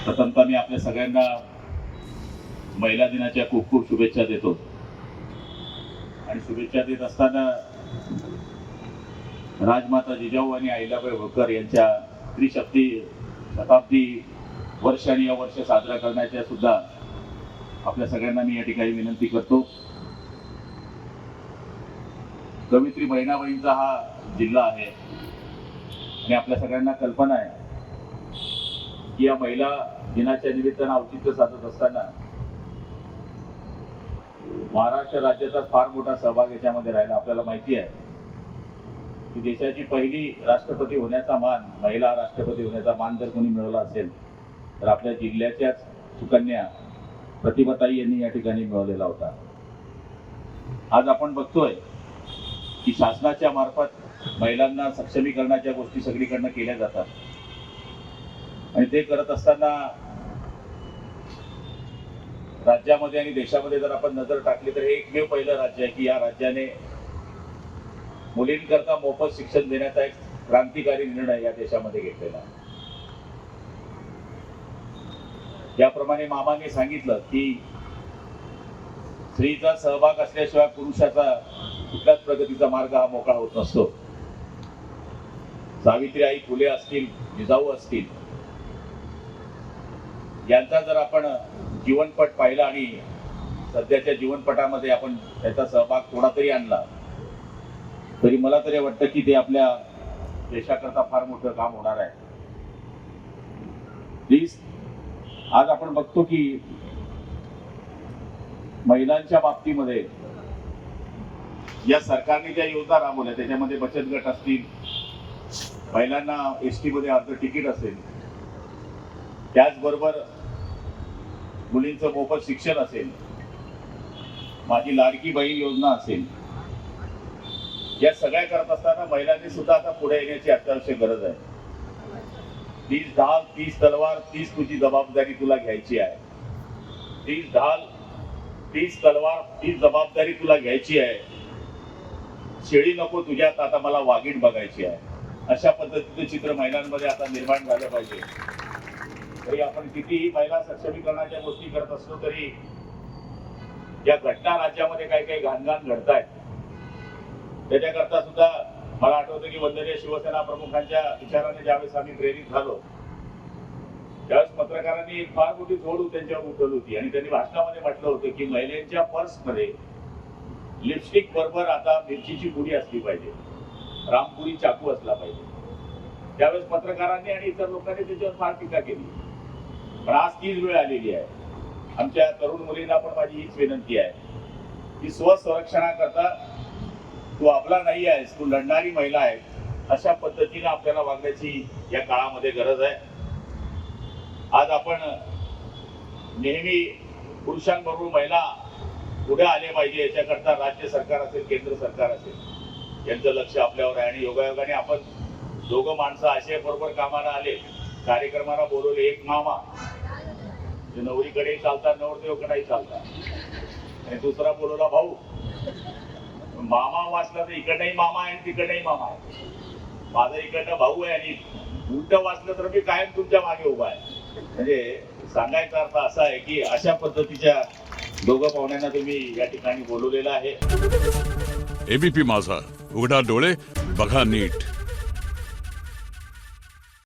प्रथमतः मी आपल्या सगळ्यांना महिला दिनाच्या खूप खूप शुभेच्छा देतो आणि शुभेच्छा देत असताना राजमाता जिजाऊ आणि अहिल्याबाई होळकर यांच्या त्रिशक्ती शताब्दी वर्ष आणि या वर्ष साजरा करण्याच्या सुद्धा आपल्या सगळ्यांना मी या ठिकाणी विनंती करतो। कवयित्री बहिणाबाईंचा हा जिल्हा आहे आणि आपल्या सगळ्यांना कल्पना आहे की या महिला दिनाच्या निमित्तानं औचित्य साधत असताना महाराष्ट्र राज्याचा फार मोठा सहभाग याच्यामध्ये राहिला। आपल्याला माहिती आहे की देशाची पहिली राष्ट्रपती होण्याचा मान, महिला राष्ट्रपती होण्याचा मान जर कोणी मिळवला असेल तर आपल्या जिल्ह्याच्याच सुकन्या प्रतिभाताई यांनी या ठिकाणी मिळवलेला होता। आज आपण बघतोय की शासनाच्या मार्फत महिलांना सक्षमीकरणाच्या गोष्टी सगळीकडनं केल्या जातात आणि ते करत असताना राज्यामध्ये आणि देशामध्ये जर आपण नजर टाकली तर हे एकमेव पहिलं राज्य आहे की या राज्याने मुलींकरता मोफत शिक्षण देण्याचा एक क्रांतिकारी निर्णय या देशामध्ये घेतलेला आहे। याप्रमाणे मामाने सांगितलं की स्त्रीचा सहभाग असल्याशिवाय पुरुषाचा कुठल्याच प्रगतीचा मार्ग हा मोकळा होत नसतो। सावित्रीबाई फुले असतील, जिजाऊ असतील, यांचा जर आपण जीवनपट पाहिला आणि सध्याच्या जीवनपटामध्ये आपण त्याचा सहभाग थोडा तरी आणला तरी मला तरी वाटतं की ते आपल्या देशाकरता फार मोठं काम होणार आहे। प्लीज, आज आपण बघतो की महिलांच्या बाबतीमध्ये या सरकारने ज्या योजना राबवल्या त्याच्यामध्ये बचत गट असतील, महिलांना एसटी मध्ये अर्ध तिकीट असेल, त्याचबरोबर मुलींचं मोफत शिक्षण असेल, माझी लाडकी बहीण योजना असेल, या सगळ्या करत असताना महिलांनी सुद्धा आता पुढे येण्याची अत्यावश्यक गरज आहे। 30 ढाल 30 तलवार 30 तुझी जबाबदारी तुला घ्यायची आहे। 30 ढाल 30 तलवार 30 जबाबदारी तुला घ्यायची आहे। शेळी नको तुझ्यात, आता मला वाघीण बघायची आहे। अशा पद्धतीचं चित्र महिलांमध्ये आता निर्माण झालं पाहिजे। तरी आपण कितीही महिला सक्षमीकरणाच्या गोष्टी करत असलो तरी या घटना राज्यामध्ये काही काही घाणघाण घडतायत, त्याच्याकरता सुद्धा मला आठवतं की वंदनीय शिवसेना प्रमुखांच्या विचाराने ज्यावेळेस आम्ही प्रेरित झालो त्यावेळेस पत्रकारांनी एक फार मोठी जोड त्यांच्यावर उठवली होती आणि त्यांनी भाषणामध्ये म्हटलं होतं की महिलांच्या पर्समध्ये लिपस्टिक बरोबर आता मिरचीची पुडी असली पाहिजे, रामपुरी चाकू असला पाहिजे। त्यावेळेस पत्रकारांनी आणि इतर लोकांनी त्याच्यावर फार टीका केली, पण आज तीच वेळ आलेली आहे। आमच्या तरुण मुलींना पण माझी हीच विनंती आहे की स्वसंरक्षणाकरता तू आपला नाही आहेस, तू लढणारी महिला आहे, अशा पद्धतीने आपल्याला वागण्याची या काळामध्ये गरज आहे। आज आपण नेहमी पुरुषांबरोबर महिला पुढे आले पाहिजे याच्याकरता राज्य सरकार असेल, केंद्र सरकार असेल, यांचं लक्ष आपल्यावर आहे। आणि योगायोगाने आपण दोघं माणसं असे बरोबर कामाला आले, कार्यक्रमाला बोलवले, एक मामा जे नवरीकडे चालतात, नवरदेवकडेही चालतात, आणि दुसरा बोलवला भाऊ। मामा वाचला तर इकडनंही मामा आहे आणि तिकडनंही मामा आहे, माझा इकडनं भाऊ आहे आणि उलट वाचलं तर मी कायम तुमच्या मागे उभा आहे। म्हणजे सांगायचा अर्थ असा आहे की अशा पद्धतीच्या दोघं पाहुण्यांना तुम्ही या ठिकाणी बोलवलेलं आहे। एबीपी माझा, उघडा डोळे बघा नीट।